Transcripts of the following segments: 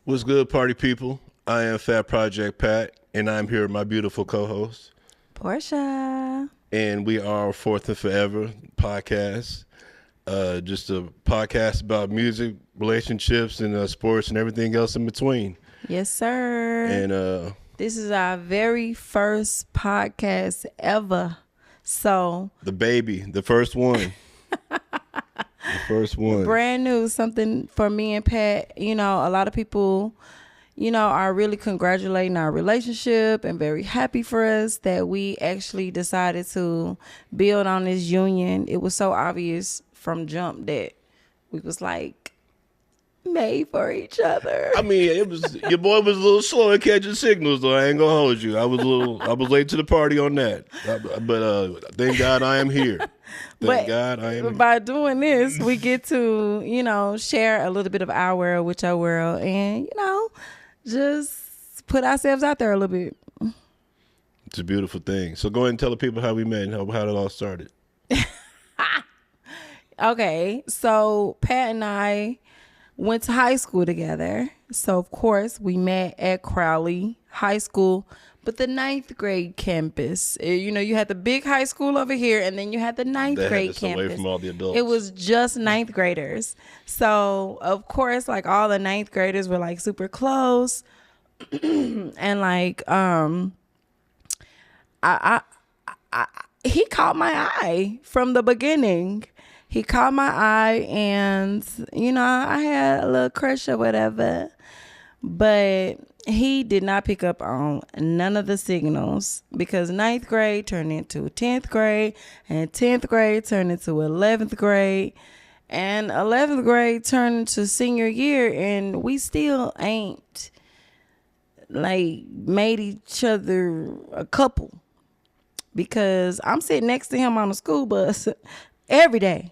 What's good, party people? I am Fat Project Pat, and I'm here with my beautiful co-host. Porsha. And we are Fourth and Forever podcast. Just a podcast about music, relationships, and sports and everything else in between. Yes, sir. And this is our very first podcast ever. So the baby, the first one. The first one. Brand new, something for me and Pat. You know, a lot of people, are really congratulating our relationship and very happy for us that we actually decided to build on this union. It was so obvious from jump that we was like made for each other. I mean, it was your boy was a little slow at catching signals, though. I ain't gonna hold you. I was late to the party on that. But thank God I am here. Thank God I am here. By doing this, we get to, share a little bit of our world with your world and, just put ourselves out there a little bit. It's a beautiful thing. So go ahead and tell the people how we met and how it all started. Okay, so Pat and I went to high school together. So, of course, we met at Crowley High School, but the 9th grade campus. You had the big high school over here, and then you had the 9th grade campus. Away from all the adults. It was just 9th graders. So, of course, like all the 9th graders were like super close. And like, he caught my eye from the beginning. He caught my eye and, I had a little crush or whatever. But he did not pick up on none of the signals because 9th grade turned into 10th grade and 10th grade turned into 11th grade and 11th grade turned into senior year, and we still ain't like made each other a couple because I'm sitting next to him on the school bus every day,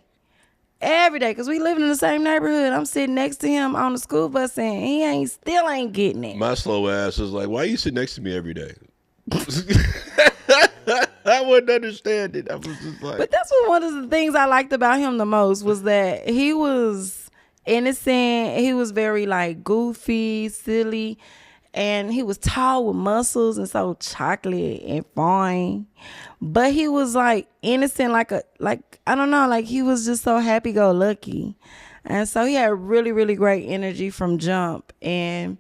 because we living in the same neighborhood. I'm sitting next to him on the school bus and he still ain't getting it. My slow ass was like, why you sit next to me every day? I wouldn't understand it. I was just like, but that's what one of the things I liked about him the most was that he was innocent. He was very like goofy, silly, and he was tall with muscles and so chocolate and fine. But he was like innocent, like I don't know, like he was just so happy-go-lucky. And so he had really, really great energy from jump. And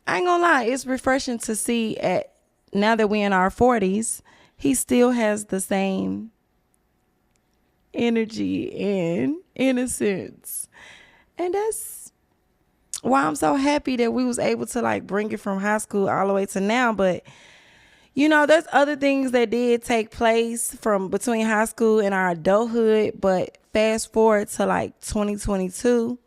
I ain't gonna lie, it's refreshing to see now that we're in our 40s, he still has the same energy and innocence. And that's why I'm so happy that we was able to like bring it from high school all the way to now. But there's other things that did take place from between high school and our adulthood. But fast forward to like 2022,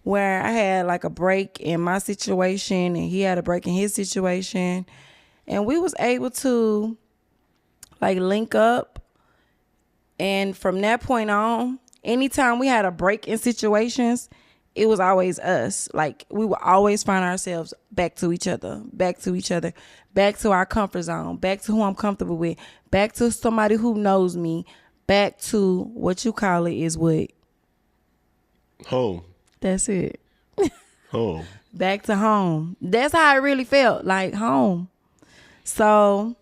where I had like a break in my situation and he had a break in his situation. And we was able to like link up. And from that point on, anytime we had a break in situations, it was always us. Like we would always find ourselves back to each other, back to our comfort zone, back to who I'm comfortable with, back to somebody who knows me, back to what you call it is what? Home. That's it. Home. Back to home. That's how it really felt, like home. So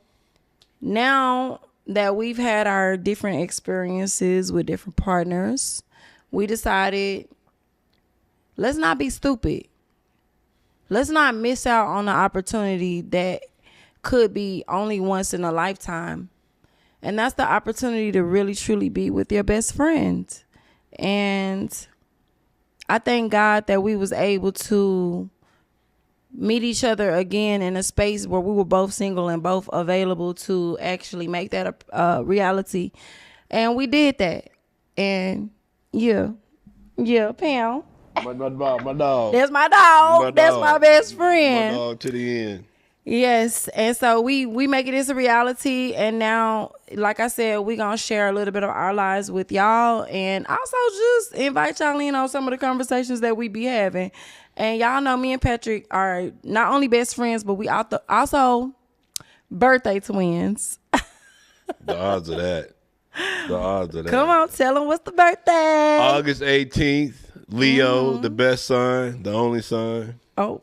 now that we've had our different experiences with different partners, we decided, let's not be stupid. Let's not miss out on the opportunity that could be only once in a lifetime. And that's the opportunity to really, truly be with your best friend. And I thank God that we was able to meet each other again in a space where we were both single and both available to actually make that a reality. And we did that. And yeah, Pam. My dog. That's my dog. That's my best friend. My dog to the end. Yes. And so we making this a reality. And now, like I said, we going to share a little bit of our lives with y'all. And also just invite y'all in on some of the conversations that we be having. And y'all know me and Patrick are not only best friends, but we also birthday twins. The odds of that. Come on, tell them what's the birthday. August 18th. Leo, the best son, the only son. Oh,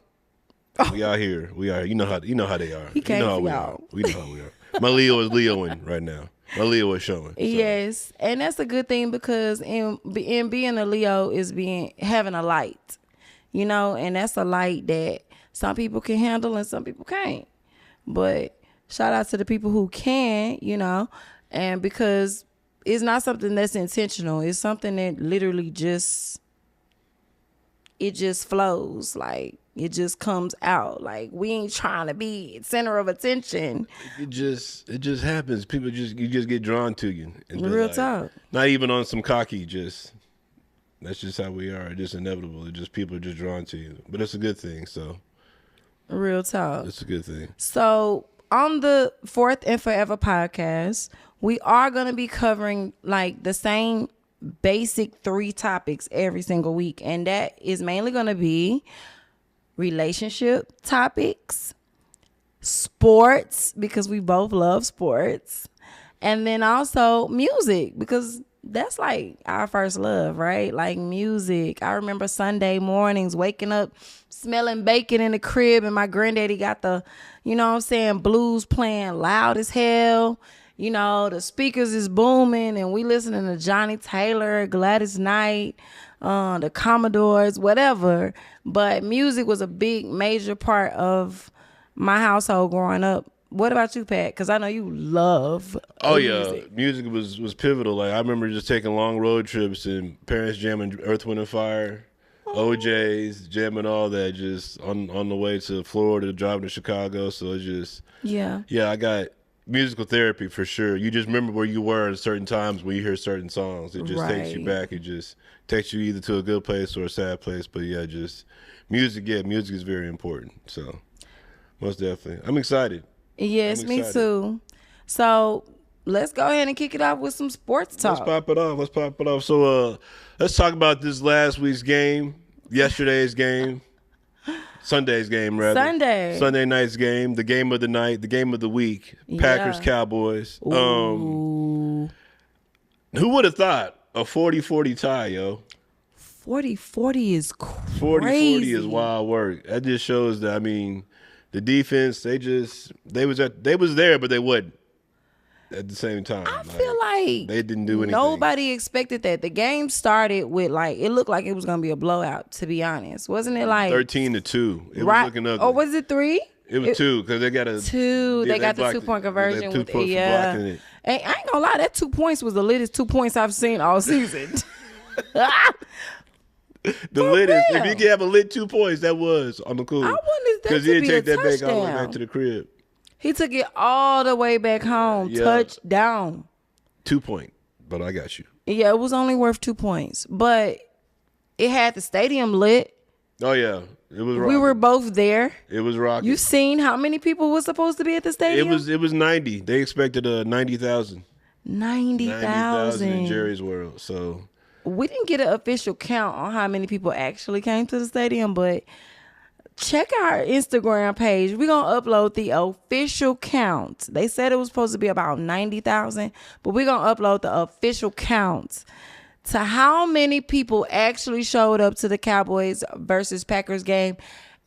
We out here. We are. You know how they are. He came you know how for we y'all. are. We know how we are. My Leo is Leoing right now. My Leo is showing. So. yes, and that's a good thing because in being a Leo is having a light, and that's a light that some people can handle and some people can't. But shout out to the people who can, and because it's not something that's intentional. It's something that literally just flows. Like, it just comes out. Like, we ain't trying to be center of attention. It just happens. You just get drawn to you. And Real talk. Not even on some cocky, that's just how we are. It's just inevitable. People are just drawn to you. But it's a good thing, so. Real talk. It's a good thing. So on the Fourth and Forever podcast, we are going to be covering like the same basic 3 topics every single week. And that is mainly going to be relationship topics, sports, because we both love sports, and then also music, because that's like our first love, right? Like music. I remember Sunday mornings waking up smelling bacon in the crib, and my granddaddy got the, blues playing loud as hell. The speakers is booming, and we listening to Johnny Taylor, Gladys Knight, the Commodores, whatever. But music was a big, major part of my household growing up. What about you, Pat? Because I know you love music. Music was pivotal. Like, I remember just taking long road trips and parents jamming Earth, Wind and Fire, OJs, jamming all that, just on the way to Florida, driving to Chicago. So it's just I got musical therapy for sure. You just remember where you were at certain times when you hear certain songs. It just takes you back. It just takes you either to a good place or a sad place. But music is very important. So most definitely, I'm excited. Yes, me too. So let's go ahead and kick it off with some sports talk. Let's pop it off. So let's talk about this last week's game, yesterday's game, Sunday's game, rather. Sunday night's game, the game of the night, the game of the week, Packers, Cowboys. Ooh. Who would have thought a 40-40 tie, yo? 40-40 is crazy. 40-40 is wild work. That just shows that, the defense, they was there, but they wasn't at the same time. I feel like they didn't do anything. Nobody expected that. The game started with it looked like it was gonna be a blowout, to be honest. Wasn't it like 13-2? It was looking ugly. Or was it 3? It was 2 because they got they got the 2-point conversion with blocking it. And I ain't gonna lie, that 2 points was the latest 2 points I've seen all season. The latest, if you can have a lit 2 points, that was on the cool. I wanted that to be a touchdown. Because he didn't take that back all the way back to the crib. He took it all the way back home. Yeah. Touchdown. 2 point, but I got you. Yeah, it was only worth 2 points, but it had the stadium lit. Oh yeah, it was rocking. We were both there. It was rocking. You seen how many people was supposed to be at the stadium? It was 90. They expected 90,000. 90,000 in Jerry's World. So we didn't get an official count on how many people actually came to the stadium, but check our Instagram page. We're going to upload the official count. They said it was supposed to be about 90,000, but we're going to upload the official count to how many people actually showed up to the Cowboys versus Packers game.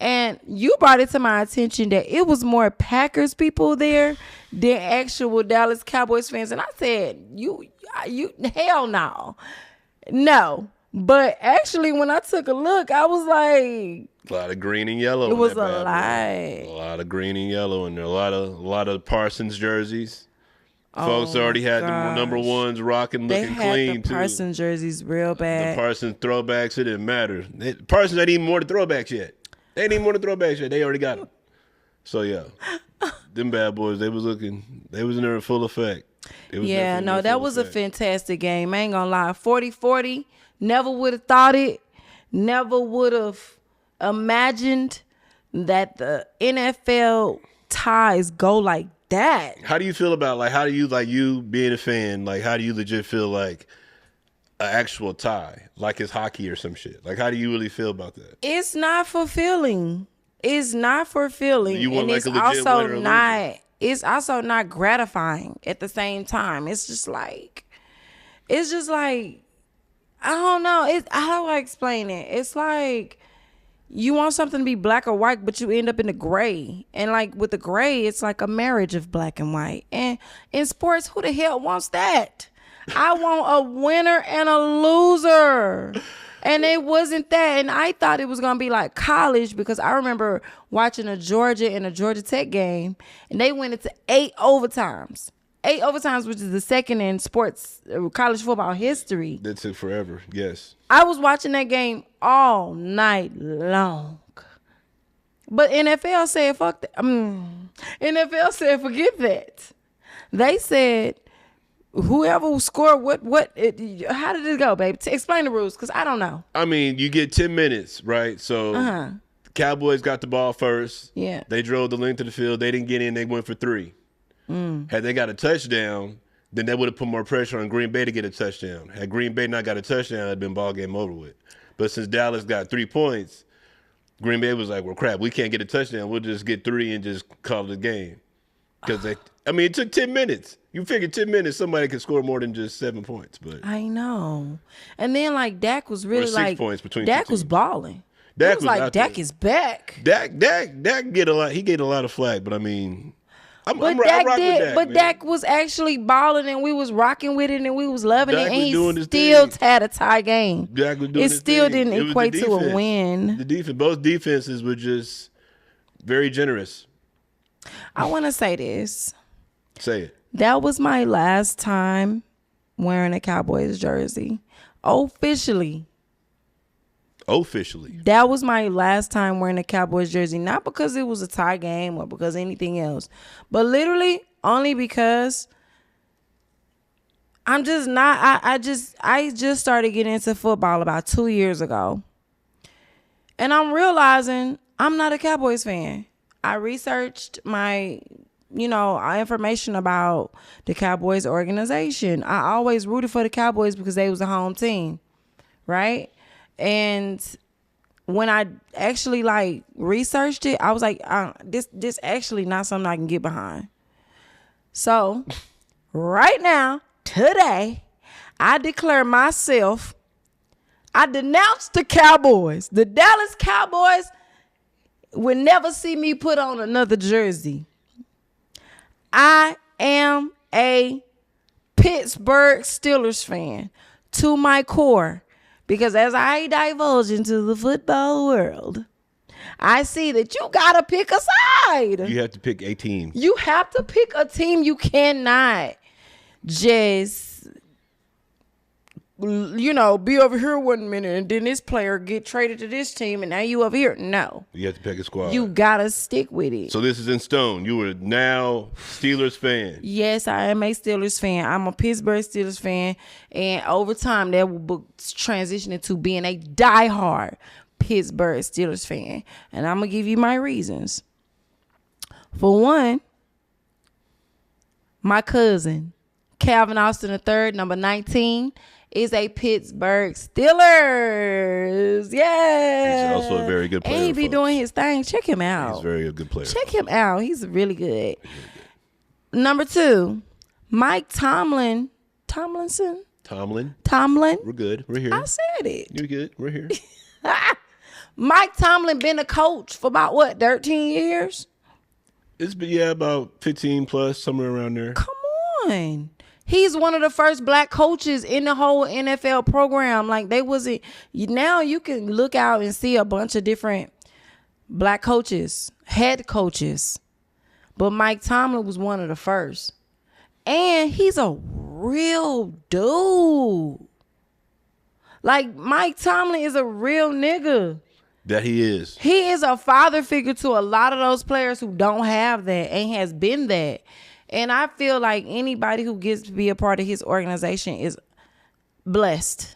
And you brought it to my attention that it was more Packers people there than actual Dallas Cowboys fans. And I said, you hell no. No. But actually, when I took a look, I was like, a lot of green and yellow. It was a lot. A lot of green and yellow, and there a lot of Parsons jerseys. Folks already had the number ones rocking, looking clean too. They had the Parsons jerseys real bad. The Parsons throwbacks, it didn't matter. Parsons ain't even more the throwbacks yet. They ain't even more the throwbacks yet. They already got them. So yeah, them bad boys. They was in there in full effect. Yeah, no, that was a fantastic game. I ain't gonna lie. 40-40. Never would have thought it. Never would have imagined that the NFL ties go like that. How do you feel about how do you you being a fan, how do you legit feel like an actual tie, like it's hockey or some shit? How do you really feel about that? It's not fulfilling. It's not fulfilling. You want and it's a legit also winner or not loser? It's also not gratifying at the same time. It's just like I don't know. How do I explain it? It's like you want something to be black or white, but you end up in the gray. And like with the gray, it's like a marriage of black and white. And in sports, who the hell wants that? I want a winner and a loser. And it wasn't that. And I thought it was going to be like college, because I remember watching a Georgia and a Georgia Tech game, and they went into 8 overtimes. 8 overtimes, which is the second in sports, college football history. That took forever, yes. I was watching that game all night long. But NFL said, fuck that. NFL said, forget that. They said, whoever scored how did it go, baby? Explain the rules, because I don't know. I mean, you get 10 minutes, right? So Cowboys got the ball first. Yeah. They drove the length of the field. They didn't get in. They went for 3. Had they got a touchdown, then that would have put more pressure on Green Bay to get a touchdown. Had Green Bay not got a touchdown, it had been ball game over with. But since Dallas got 3 points, Green Bay was like, well, crap, we can't get a touchdown. We'll just get 3 and just call it a game. Because it took 10 minutes. You figure 10 minutes, somebody could score more than just 7 points. But I know. And then, like, Dak was really 6 points between Dak was balling. Dak was like, Dak is back. Dak get a lot. He get a lot of flack, but I mean, I rock with Dak. But man. Dak was actually balling, and we was rocking with it, and we was loving Dak it, and was he still thing. had a tie game. Dak was doing it his still thing. didn't equate to a win. The defense, both defenses were just very generous. I want to say this. Say it. That was my last time wearing a Cowboys jersey. Officially. That was my last time wearing a Cowboys jersey. Not because it was a tie game or because anything else. But literally only because I'm just not. I just started getting into football about 2 years ago. And I'm realizing I'm not a Cowboys fan. I researched my information about the Cowboys organization. I always rooted for the Cowboys because they was a home team, right? And when I actually researched it, I was like, this actually not something I can get behind. So right now, today, I declare myself, I denounce the Cowboys. The Dallas Cowboys will never see me put on another jersey. I am a Pittsburgh Steelers fan to my core, because as I divulge into the football world, I see that you gotta pick a side. You have to pick a team. You have to pick a team. You cannot just be over here 1 minute and then this player get traded to this team and now you over here. No. You have to pick a squad. You gotta stick with it. So this is in stone. You are now Steelers fan. Yes, I am a Steelers fan. I'm a Pittsburgh Steelers fan. And over time, that will transition into being a diehard Pittsburgh Steelers fan. And I'm going to give you my reasons. For one, my cousin, Calvin Austin III, number 19, is a Pittsburgh Steelers. Yeah. He's also a very good player. And he be doing his thing. Check him out. He's very a good player. Check him out. He's really good. Number 2, Mike Tomlinson. Tomlin. We're good. We're here. I said it. You're good. We're here. Mike Tomlin been a coach for about 13 years? It's been about 15 plus, somewhere around there. Come on. He's one of the first black coaches in the whole NFL program. Like, they wasn't. Now you can look out and see a bunch of different black coaches, head coaches. But Mike Tomlin was one of the first. And he's a real dude. Like, Mike Tomlin is a real nigga. That he is. He is a father figure to a lot of those players who don't have that and has been that. And I feel like anybody who gets to be a part of his organization is blessed,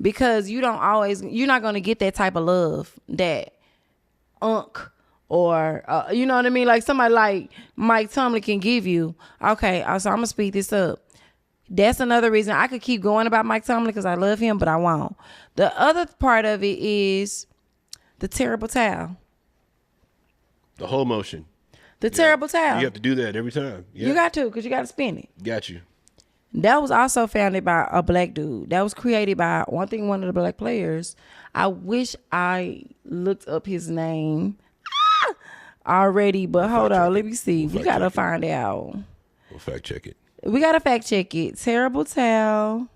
because you're not going to get that type of love that or you know what I mean? Like somebody like Mike Tomlin can give you. Okay, so I'm going to speed this up. That's another reason I could keep going about Mike Tomlin, because I love him, but I won't. The other part of it is the terrible towel. The whole motion. The terrible towel. You have to do that every time. Yeah. You got to, because you got to spin it. Got you. That was also founded by a black dude. That was created by one of the black players. I wish I looked up his name already, but hold on, let me see. We gotta find out. We'll fact check it. We gotta fact check it. Terrible Tale.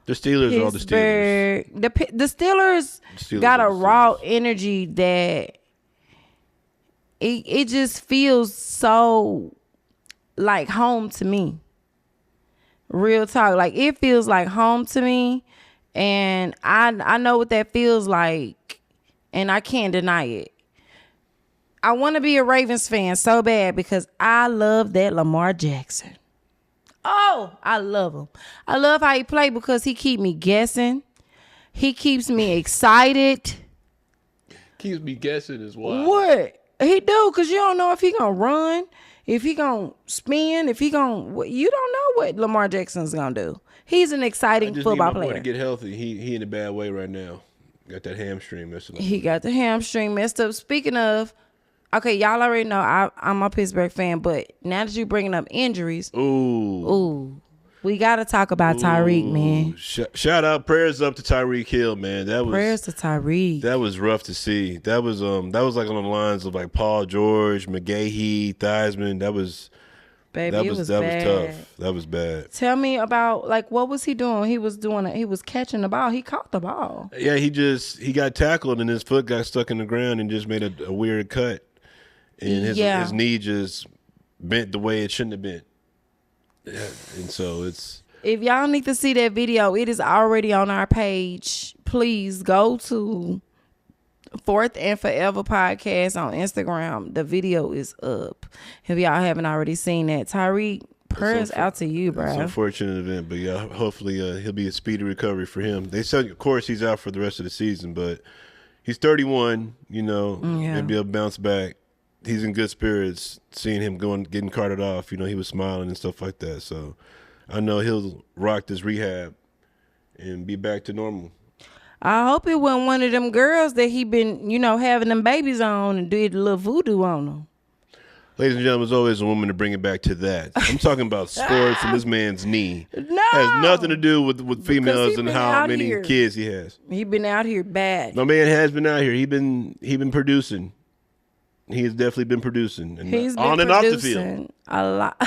The Steelers are the Steelers. The Steelers got a raw energy that it just feels so like home to me. Real talk. Like, it feels like home to me. And I know what that feels like. And I can't deny it. I want to be a Ravens fan so bad because I love that Lamar Jackson. Oh, I love him. I love how he play because he keep me guessing. He keeps me excited. Keeps me guessing as well. What? He do, because you don't know if he going to run, if he going to spin, if he going to... You don't know what Lamar Jackson's going to do. He's an exciting football player. To get healthy. He in a bad way right now. Got that hamstring messed up. He got the hamstring messed up. Speaking of... Okay, y'all already know I'm a Pittsburgh fan, but now that you bringing up injuries... Ooh. We got to talk about Tyreek, man. Shout out, prayers up to Tyreek Hill, man. Prayers to Tyreek. That was rough to see. That was like on the lines of like Paul George, McGahee, Theismann. That was bad. That was tough. That was bad. Tell me about, like, what was he doing? He was catching the ball. He caught the ball. Yeah, he got tackled and his foot got stuck in the ground and just made a weird cut. And his knee just bent the way it shouldn't have been. Yeah, and so it's... If y'all need to see that video, it is already on our page. Please go to Fourth and Forever Podcast on Instagram. The video is up. If y'all haven't already seen that, Tyreek, prayers out to you, bro. It's an unfortunate event, but yeah, hopefully he'll be a speedy recovery for him. They said, of course, he's out for the rest of the season, but he's 31. Maybe he'll bounce back. He's in good spirits. Seeing him getting carted off, he was smiling and stuff like that. So I know he'll rock this rehab and be back to normal. I hope it wasn't one of them girls that he been, having them babies on and did a little voodoo on them. Ladies and gentlemen, there's always a woman to bring it back to that. I'm talking about sports and this man's knee. No. Has nothing to do with females and how many kids he has. He been out here bad. My man has been out here. He been producing. He has definitely been producing. He's been on and off the field. A lot.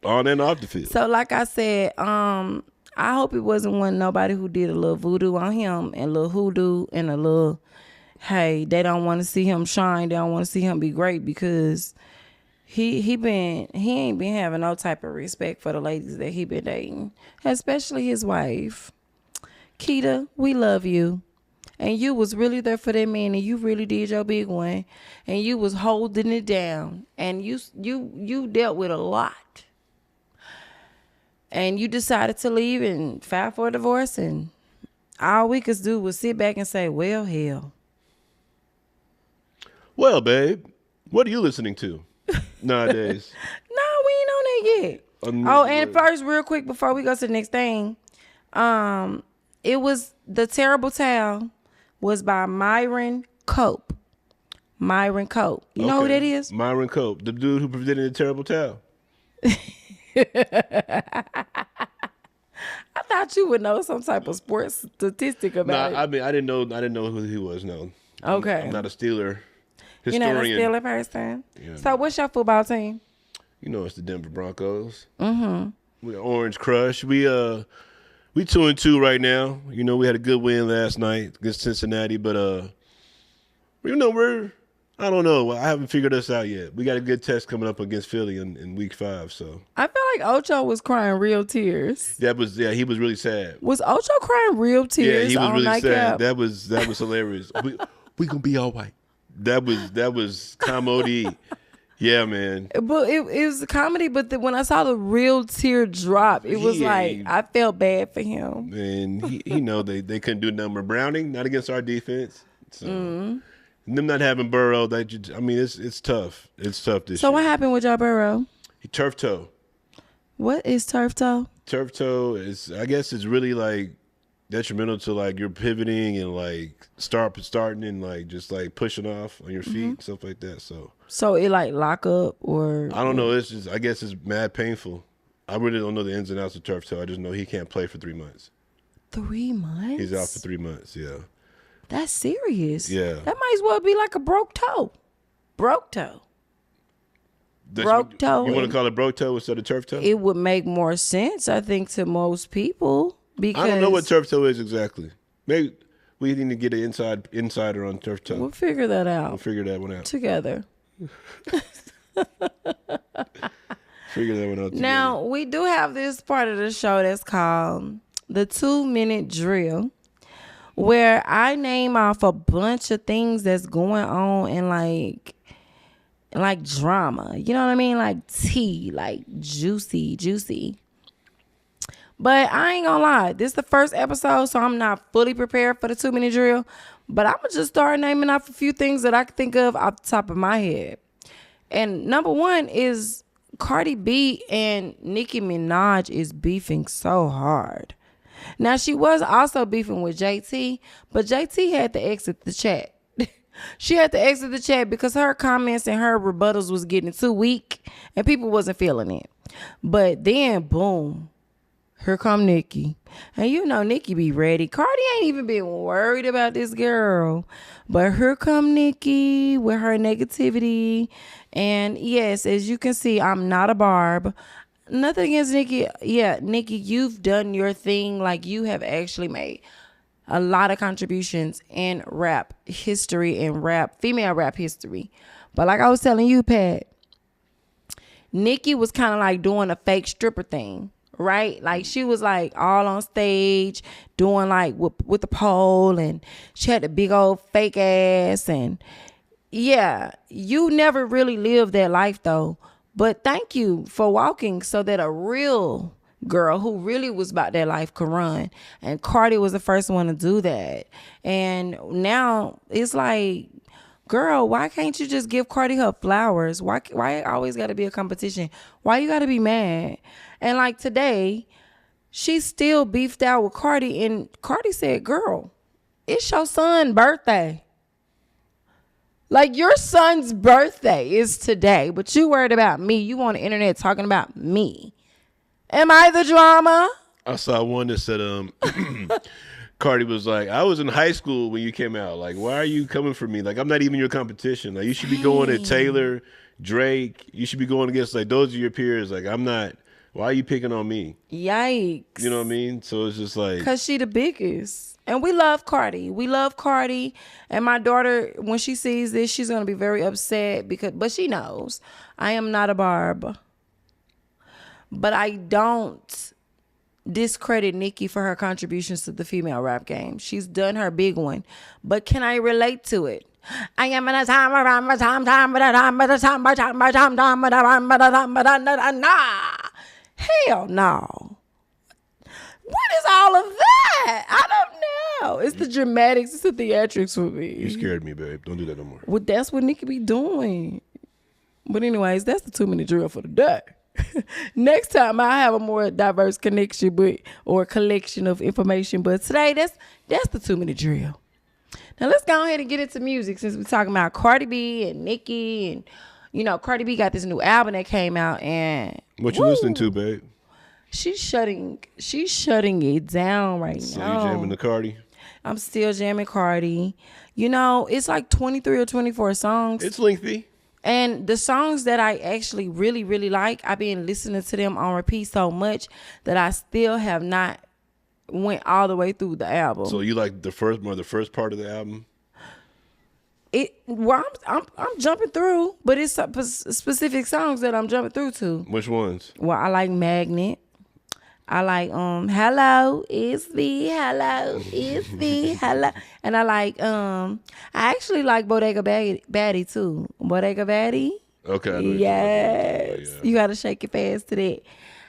On and off the field. So like I said, I hope it wasn't nobody who did a little voodoo on him and a little hoodoo and a little, hey, they don't want to see him shine. They don't want to see him be great because he ain't been having no type of respect for the ladies that he been dating, especially his wife. Keita, we love you. And you was really there for that man, and you really did your big one, and you was holding it down, and you dealt with a lot, and you decided to leave and file for a divorce, and all we could do was sit back and say, well, hell. Well, babe, what are you listening to nowadays? No, we ain't on that yet. And first, real quick, before we go to the next thing, it was The Terrible Tale. Was by Myron Cope. Myron Cope. You know who that is? Myron Cope, the dude who presented The Terrible Tale. I thought you would know some type of sports statistic about it. I mean, I didn't know who he was. No. Okay. I'm not a Steeler historian. You're not a Steeler person? Yeah. So what's your football team? It's the Denver Broncos. Mm-hmm. We're Orange Crush. We 2-2 right now. We had a good win last night against Cincinnati, but I don't know. I haven't figured us out yet. We got a good test coming up against Philly in week 5. So I feel like Ocho was crying real tears. He was really sad. Was Ocho crying real tears? Yeah, he was really sad. Nightcap? That was hilarious. we gonna be all right. That was comedy. Yeah, man. But it was a comedy, but when I saw the real tear drop, it was like, I felt bad for him. And he know they couldn't do nothing. Browning, not against our defense. So them not having Burrow, it's tough. It's tough this year. So what happened with Joe Burrow? He turf toe. What is turf toe? Turf toe is, I guess it's really like detrimental to like your pivoting and like starting and like just like pushing off on your feet and stuff like that. So it like lock up or I don't know. It's just, I guess it's mad painful. I really don't know the ins and outs of turf toe. I just know he can't play for 3 months. 3 months? He's out for 3 months, yeah. That's serious. Yeah. That might as well be like a broke toe. Broke toe. Broke toe. You want to call it broke toe instead of turf toe? It would make more sense, I think, to most people. Because I don't know what turf toe is exactly. Maybe we need to get an insider on turf toe. We'll figure that out. We'll figure that one out. Together. Figure that one out together. Now, we do have this part of the show that's called the 2-minute drill, where I name off a bunch of things that's going on in like drama. You know what I mean? Like tea, like juicy. But I ain't gonna lie, this is the first episode, so I'm not fully prepared for the 2-minute drill. But I'm gonna just start naming off a few things that I can think of off the top of my head. And number one is Cardi B and Nicki Minaj is beefing so hard. Now, she was also beefing with JT, but JT had to exit the chat. She had to exit the chat because her comments and her rebuttals was getting too weak and people wasn't feeling it. But then, boom, here come Nicki. And you know Nicki be ready. Cardi ain't even been worried about this girl. But here come Nicki with her negativity. And yes, as you can see, I'm not a barb. Nothing against Nicki. Yeah, Nicki, you've done your thing. Like, you have actually made a lot of contributions in rap history and female rap history. But like I was telling you, Pat, Nicki was kind of like doing a fake stripper thing, right? Like, she was like all on stage doing like with the pole, and she had a big old fake ass. And yeah, you never really lived that life though. But thank you for walking so that a real girl who really was about that life could run. And Cardi was the first one to do that. And now it's like, girl, why can't you just give Cardi her flowers? Why it always got to be a competition? Why you got to be mad? And like today, she still beefed out with Cardi, and Cardi said, girl, it's your son's birthday. Like, your son's birthday is today, but you worried about me. You on the internet talking about me. Am I the drama? I saw one that said, Cardi was like, I was in high school when you came out. Like, why are you coming for me? Like, I'm not even your competition. Like, you should be going at Taylor, Drake. You should be going against, like, those are your peers. Like, I'm not. Why are you picking on me? Yikes. You know what I mean? So it's just like. Because she the biggest. And we love Cardi. We love Cardi. And my daughter, when she sees this, she's going to be very upset. But she knows I am not a barb. But I don't discredit Nicki for her contributions to the female rap game. She's done her big one. But can I relate to it? I am in a time around hell no. What is all of that? I don't know. It's the dramatics. It's the theatrics for me. You scared me, babe. Don't do that no more. Well, that's what Nicki be doing. But anyways, that's the 2-minute drill for the day. Next time I have a more diverse connection, or collection of information. But today, that's the 2-minute drill. Now let's go ahead and get into music, since we're talking about Cardi B and Nicki, and you know Cardi B got this new album that came out, and what you listening to, babe? She's shutting it down right now. So you jamming the Cardi? I'm still jamming Cardi. You know, it's like 23 or 24 songs. It's lengthy. And the songs that I actually really, really like, I've been listening to them on repeat so much that I still have not went all the way through the album. So you like the first part of the album? I'm jumping through, but it's specific songs that I'm jumping through to. Which ones? Well, I like Magnet. I like Hello, it's me, Hello, it's me, Hello. And I like I actually like Bodega Baddie too. Bodega Baddie. Okay. Yes. Yeah. You gotta shake your fast to that.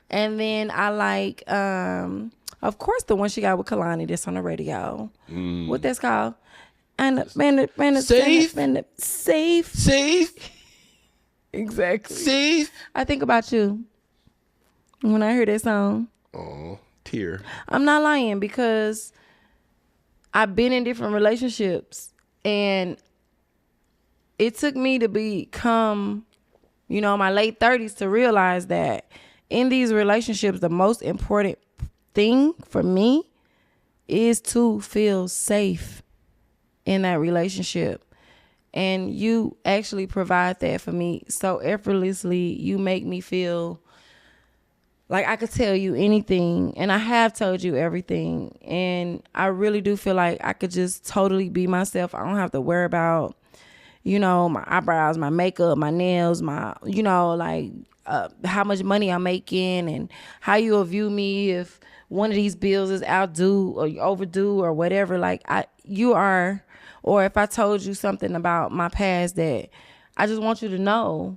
And then I like of course the one she got with Kalani that's on the radio. What that's called? And Safe. Exactly. Safe. I think about you when I hear that song. Oh, tear. I'm not lying, because I've been in different relationships, and it took me to become, my late 30s to realize that in these relationships, the most important thing for me is to feel safe in that relationship. And you actually provide that for me so effortlessly. You make me feel like I could tell you anything, and I have told you everything. And I really do feel like I could just totally be myself. I don't have to worry about, my eyebrows, my makeup, my nails, my, how much money I'm making and how you'll view me if one of these bills is outdue or overdue or whatever. Like you are, or if I told you something about my past that I just want you to know,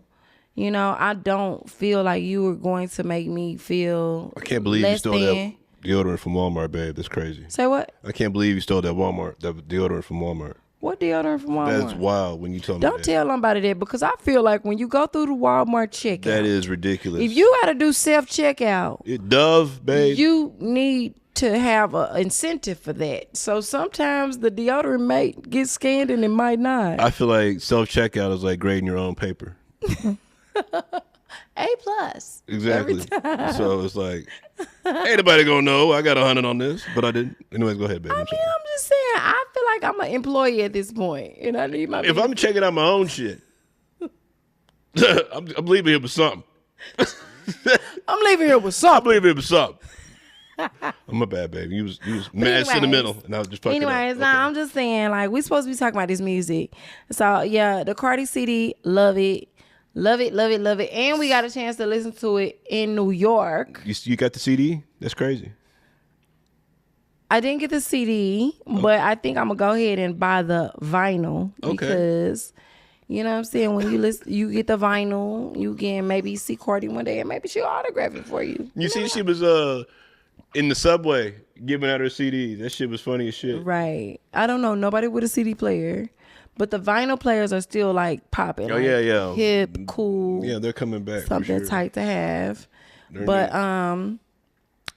I don't feel like you were going to make me feel I can't believe you stole that deodorant from Walmart, babe. That's crazy. Say what? I can't believe you stole that deodorant from Walmart. What deodorant from Walmart? That's wild when you tell me Don't that. tell nobody that, because I feel like when you go through the Walmart checkout. That is ridiculous. If you got to do self-checkout. Dove, babe. You need to have an incentive for that. So sometimes the deodorant might get scanned and it might not. I feel like self-checkout is like grading your own paper. A+. Exactly. So it's like, ain't nobody gonna know I got 100 on this, but I didn't. Anyways, go ahead, baby. I'm just saying, I feel like I'm an employee at this point, and I need my. If I'm checking out my own shit, I'm leaving here with something. I'm leaving here with something. I'm leaving here with something. I'm a bad baby. You was mad sentimental, and I was just fucking Anyways, up. Okay. I'm just saying, like, we supposed to be talking about this music. So yeah, the Cardi CD, love it. Love it, love it, love it. And we got a chance to listen to it in New York. You got the CD? That's crazy. I didn't get the CD, but I think I'm going to go ahead and buy the vinyl. Okay. Because, you know what I'm saying? When you listen, you get the vinyl, you can maybe see Cardi one day and maybe she'll autograph it for you. You see, she was in the subway giving out her CD. That shit was funny as shit. Right. I don't know nobody with a CD player. But the vinyl players are still like popping. Oh, like, yeah. Hip, cool. Yeah, they're coming back. Something for sure. tight to have. They're But neat.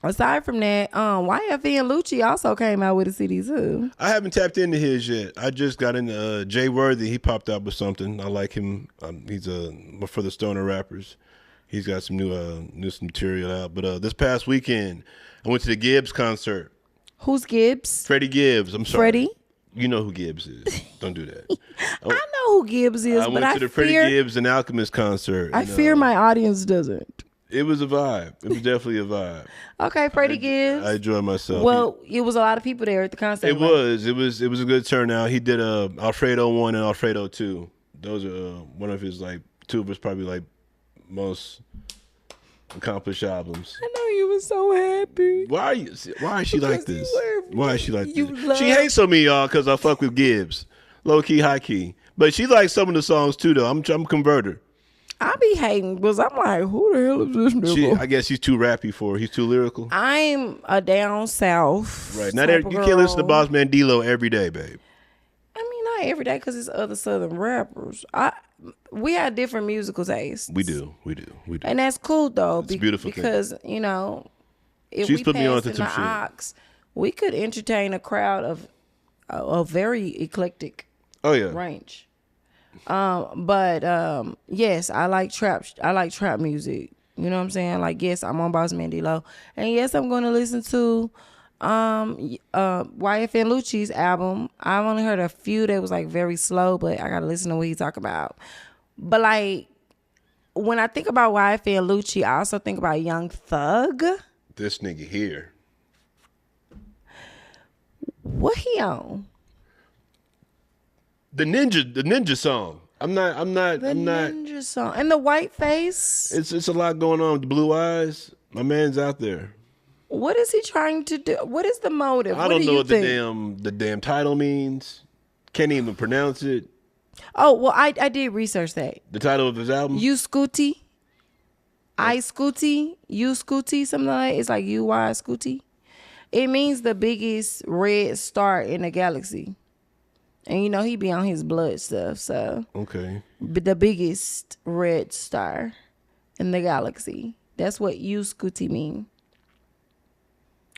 aside from that, YFE and Lucci also came out with a CD too. I haven't tapped into his yet. I just got into Jay Worthy. He popped out with something. I like him. He's for the stoner rappers. He's got some new material out. But this past weekend, I went to the Gibbs concert. Who's Gibbs? Freddie Gibbs. I'm sorry. Freddie? You know who Gibbs is. Don't do that. I know who Gibbs is, I but went to the Freddie fear, Gibbs and Alchemist concert. I fear my audience doesn't. It was a vibe. It was definitely a vibe. Okay, Freddie Gibbs. I enjoyed myself. Well, it was a lot of people there at the concert. It was. It was a good turnout. He did Alfredo 1 and Alfredo 2. Those are one of his two of his probably most accomplished albums. I know you were so happy. Why is she like this? Why is she like this? She love- hates on me, y'all, because I fuck with Gibbs. Low key, high key. But she likes some of the songs too, though. I'm a converter. I be hating because I'm like, who the hell is this nigga? I guess he's too rappy for her. He's too lyrical. I'm a down south. Right. Now you can't listen to Boss Man D-Lo every day, babe. I mean, not every day because it's other Southern rappers. We have different musical tastes. We do. And that's cool though. It's a beautiful because, thing. If She's we put me pass onto in some the shit. ox, we could entertain a crowd of very eclectic Oh yeah. range. But yes, I like trap music. You know what I'm saying? Like, yes, I'm on Boss Man D-Lo. And yes, I'm gonna listen to YF and Lucci's album. I've only heard a few that was like very slow, but I gotta listen to what he talk about. But like, when I think about YF and Lucci, I also think about Young Thug. This nigga here. What he on? The ninja song. I'm not. Ninja song. And the white face. It's a lot going on with the blue eyes. My man's out there. What is he trying to do? What is the motive? I don't know what the damn title means. Can't even pronounce it. Oh, well, I did research that. The title of his album? You Scooty. I Scooty. You Scooty. Something like that. It's like U-Y Scooty. It means the biggest red star in the galaxy. And he be on his blood stuff, so. Okay. The biggest red star in the galaxy. That's what you Scooty mean.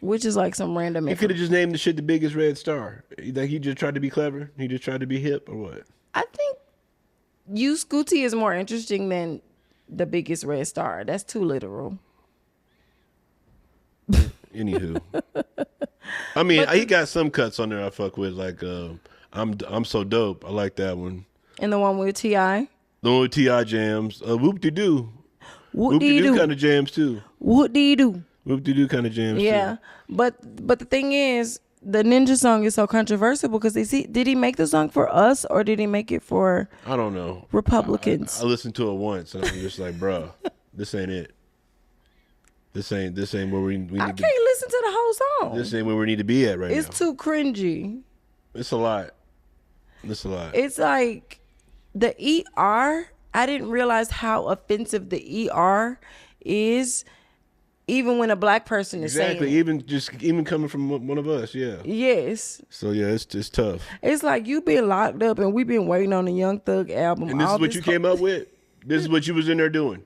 Which is like some random. He could have just named the shit the biggest red star. Like he just tried to be clever? He just tried to be hip or what? I think you Scooty is more interesting than the biggest red star. That's too literal. Anywho, I mean, he got some cuts on there I fuck with, like I'm so dope. I like that one. And the one with T.I.? The one with T.I. jams. Whoop-de-doo. Whoop-de-doo kind of jams too. Whoop-de-doo. Whoop-de-doo kind of jams too. Yeah. But the thing is, the Ninja song is so controversial because did he make the song for us or did he make it for I don't know. Republicans? I listened to it once and I'm just like, bruh, this ain't it. This ain't where we need to be. I can't listen to the whole song. This ain't where we need to be at right now. It's too cringy. It's a lot. It's a lot. It's like the ER. I didn't realize how offensive the ER is, even when a black person is saying it. Even coming from one of us, yeah. Yes. So yeah, it's just tough. It's like you've been locked up and we've been waiting on the Young Thug album. And this is what you came up with? This is what you was in there doing?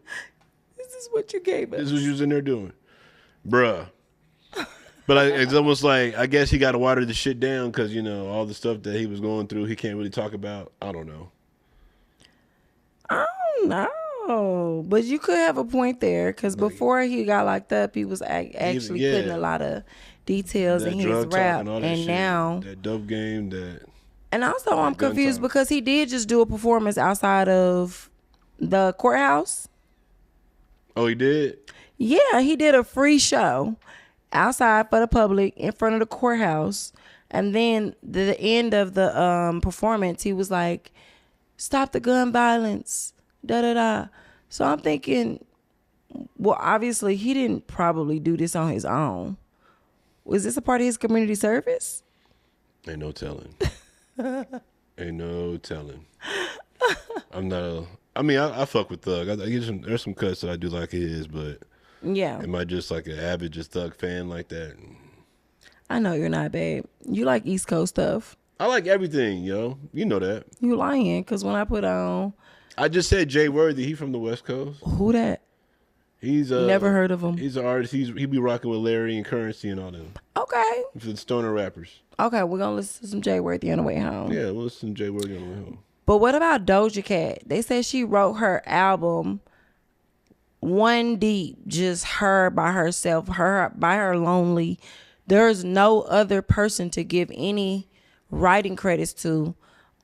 This is what you gave us. This is what you was in there doing? Bruh. But it's almost like, I guess he got to water the shit down because, all the stuff that he was going through, he can't really talk about. I don't know. I don't know. But you could have a point there because before he got locked up, he was actually putting a lot of details in his rap. And now. That dope game, that. And also, I'm confused because he did just do a performance outside of the courthouse. Oh, he did? Yeah, he did a free show outside for the public in front of the courthouse. And then the end of the performance, he was like, "Stop the gun violence, da-da-da." So I'm thinking, well, obviously he didn't probably do this on his own. Was this a part of his community service? Ain't no telling. Ain't no telling. I fuck with Thug. There's some cuts that I do like his, but yeah. Am I just like an avid Thug fan like that? I know you're not, babe. You like East Coast stuff. I like everything, yo. You know that. You lying, because when I put on... I just said Jay Worthy. He from the West Coast. Who that? He's never heard of him. He's an artist. He be rocking with Larry and Currency and all them. Okay. For the stoner rappers. Okay, we're going to listen to some Jay Worthy on the way home. Yeah, we'll listen to Jay Worthy on the way home. But what about Doja Cat? They said she wrote her album one deep, just her by herself, her by her lonely. There's no other person to give any writing credits to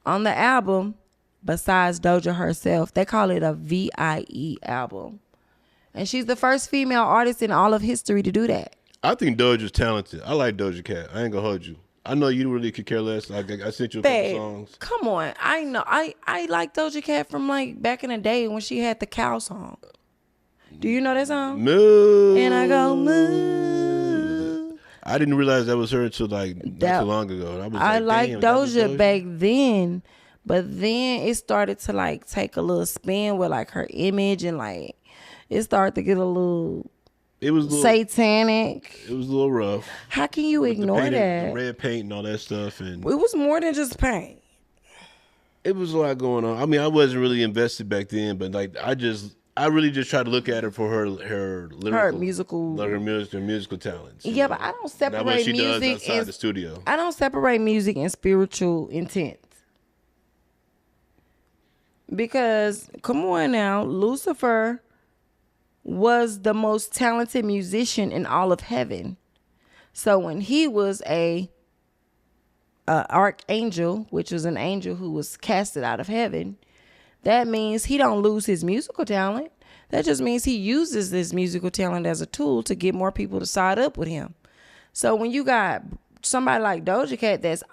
on the album besides Doja herself. They call it a VIE album. And she's the first female artist in all of history to do that. I think Doja's talented. I like Doja Cat. I ain't gonna hold you. I know you really could care less. I sent you a couple songs. Come on. I know. I like Doja Cat from like back in the day when she had the cow song. Do you know that song? Moo. And I go moo. I didn't realize that was her until like not too long ago. I like Doja back then, but then it started to like take a little spin with like her image and like it started to get a little satanic. It was a little rough. How can you ignore that? The red paint and all that stuff. And it was more than just paint. It was a lot going on. I mean, I wasn't really invested back then, but like I really just tried to look at her for her lyrical, her musical talents. Yeah, but I don't separate what she music does outside the studio. I don't separate music and spiritual intent. Because come on now, Lucifer was the most talented musician in all of heaven. So when he was a archangel, which was an angel who was casted out of heaven, that means he don't lose his musical talent. That just means he uses this musical talent as a tool to get more people to side up with him. So when you got somebody like Doja Cat that's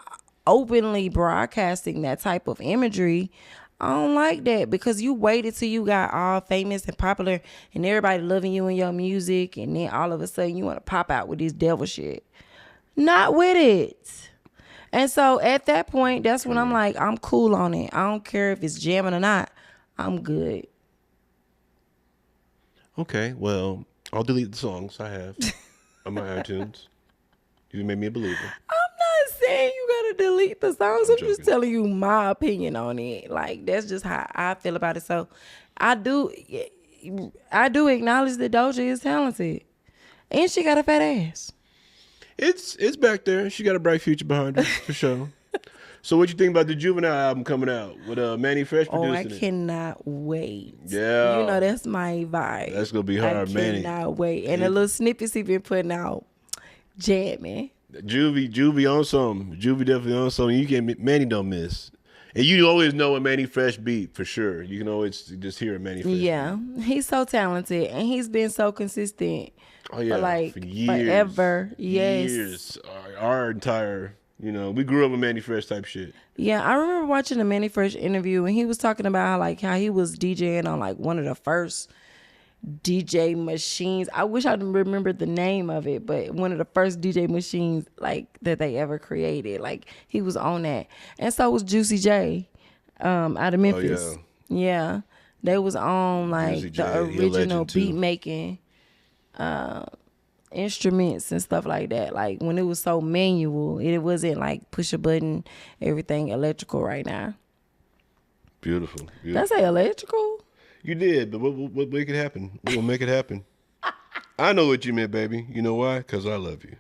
openly broadcasting that type of imagery, I don't like that, because you waited till you got all famous and popular and everybody loving you and your music, and then all of a sudden you want to pop out with this devil shit. Not with it. And so at that point, that's when I'm like, I'm cool on it. I don't care if it's jamming or not. I'm good. Okay, well, I'll delete the songs I have on my iTunes. You made me a believer. I'm not saying you gotta delete the songs. I'm just telling you my opinion on it. Like, that's just how I feel about it. So I do acknowledge that Doja is talented, and she got a fat ass. It's back there. She got a bright future behind her for sure. So what you think about the Juvenile album coming out with Manny Fresh producing it? I cannot wait. Yeah. That's my vibe. That's gonna be hard, Manny. I cannot wait. And the little snippets he been putting out, jamming. Juvie on something. Juvie definitely on something. You can Manny don't miss. And you always know a Manny Fresh beat for sure. You can always just hear a Manny Fresh beat. He's so talented and he's been so consistent. Oh yeah, for like for years, forever. Yes, years. Our entire, we grew up with Manny Fresh type shit. Yeah, I remember watching a Manny Fresh interview and he was talking about how he was DJing on like one of the first DJ machines. I wish I remembered the name of it, but one of the first DJ machines like that they ever created. Like he was on that, and so was Juicy J, out of Memphis. Yeah, they was on like Juicy J, the original beat too. making instruments and stuff like that. Like when it was so manual, it wasn't like push a button, everything electrical right now. Beautiful. Did I say electrical? You did, but what make it happen? We're gonna make it happen. I know what you meant, baby. You know why? Because I love you.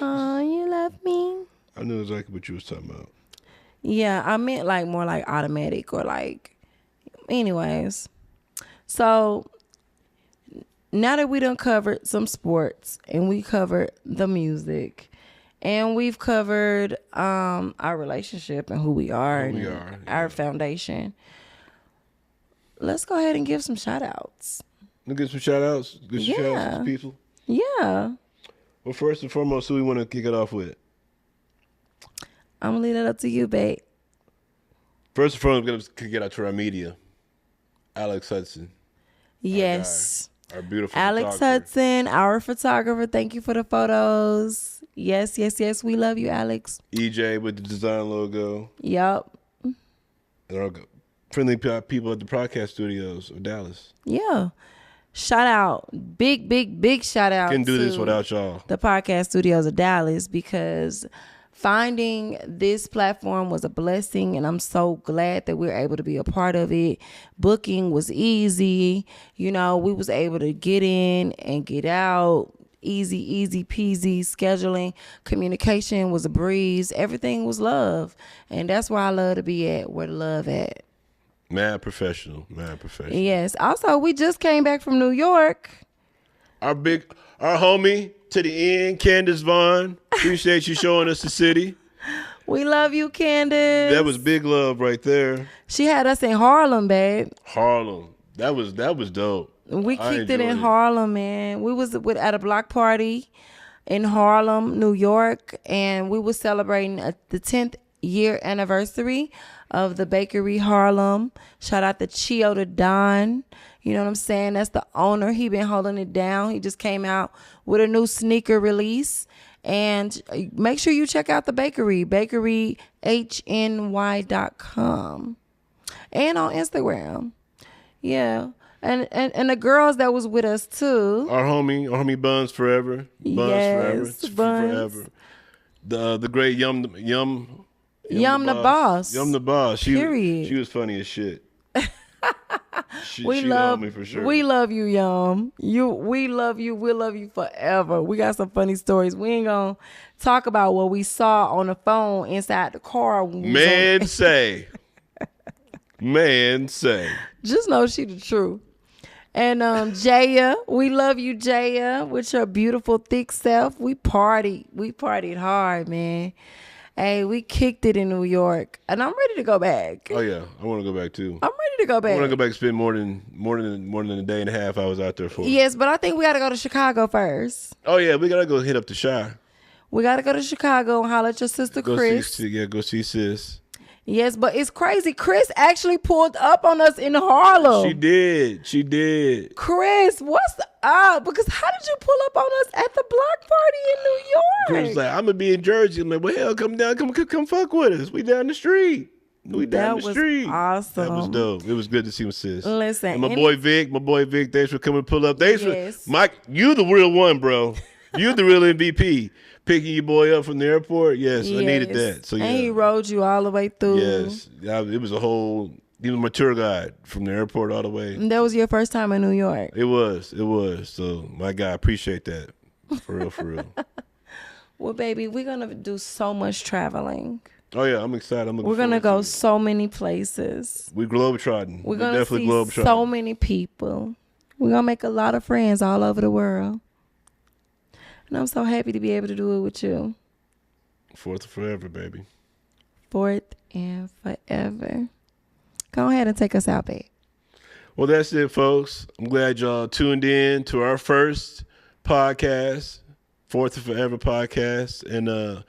Oh, you love me? I knew exactly what you was talking about. Yeah, I meant like more like automatic or like, anyways. So now that we done covered some sports and we covered the music and we've covered our relationship and who we are our foundation, let's go ahead and give some shout outs. Let's get some shout outs. Get some shout outs to people. Yeah. Well, first and foremost, who we want to kick it off with? I'm going to leave that up to you, babe. First and foremost, we're going to kick it out to our media. Alex Hudson. Yes. Our beautiful Alex Hudson, our photographer. Thank you for the photos. Yes. We love you, Alex. EJ with the design logo. Yup. And our friendly people at the podcast studios of Dallas. Yeah. Shout out. Big shout out. Couldn't do this without y'all. The podcast studios of Dallas, because finding this platform was a blessing, and I'm so glad that we're able to be a part of it. Booking was easy. We was able to get in and get out. Easy peasy. Scheduling, communication was a breeze. Everything was love. And that's where I love to be at, where the love at. Mad professional. Yes. Also, we just came back from New York. Our homie to the end, Candace Vaughn. Appreciate you showing us the city. We love you, Candace. That was big love right there. She had us in Harlem, babe. Harlem. That was dope. We kicked it in Harlem, man. We was at a block party in Harlem, New York, and we was celebrating the 10th year anniversary of the Bakery Harlem. Shout out to Chio to Don. You know what I'm saying? That's the owner. He been holding it down. He just came out with a new sneaker release. And make sure you check out the bakery, bakeryhny.com. And on Instagram. Yeah. And the girls that was with us too. Our homie Buns Forever. Buns Forever. The great Yum the Boss. Yum the Boss. Period. She was funny as shit. She love me for sure. We love you, Yum. We love you. We'll love you forever. We got some funny stories. We ain't gonna talk about what we saw on the phone inside the car. Man say. Just know she the truth. And Jaya, we love you, Jaya, with your beautiful thick self. We partied hard, man. Hey, we kicked it in New York, and I'm ready to go back. Oh yeah, I want to go back too. I'm ready to go back. I want to go back and spend more than a day and a half I was out there for. Yes, but I think we got to go to Chicago first. Oh yeah, we gotta go hit up the Shy. We got to go to Chicago and holler at your sister Chris. Go see sis. Yes, but it's crazy. Chris actually pulled up on us in Harlem. She did. Chris, what's up? Because how did you pull up on us at the block party in New York? Chris was like, I'm gonna be in Jersey. I'm like, well, hell, come down, come fuck with us. We down the street. That was awesome. That was dope. It was good to see my sis. Listen, and my boy Vic, thanks for coming to pull up. Thanks for Mike. You the real one, bro. You the real MVP. Picking your boy up from the airport. Yes, I needed that. So yeah. And he rode you all the way through. Yes. It was he was my tour guide from the airport all the way. And that was your first time in New York. It was. So my guy, appreciate that. For real. Well, baby, we're gonna do so much traveling. Oh yeah, I'm excited. We're gonna go so many places. We globetrotting. We're gonna see so many people. We're gonna make a lot of friends all over the world. And I'm so happy to be able to do it with you. Fourth and forever, baby. Fourth and forever. Go ahead and take us out, babe. Well, that's it, folks. I'm glad y'all tuned in to our first podcast, Fourth and Forever podcast. And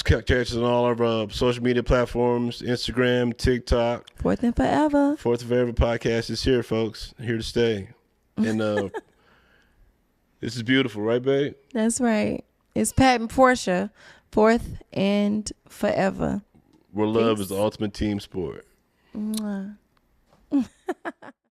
catch us on all of our social media platforms, Instagram, TikTok. Fourth and forever. Fourth and Forever podcast is here, folks. Here to stay. And this is beautiful, right, babe? That's right. It's Pat and Porsha, fourth and forever. Where love is the ultimate team sport. Mwah.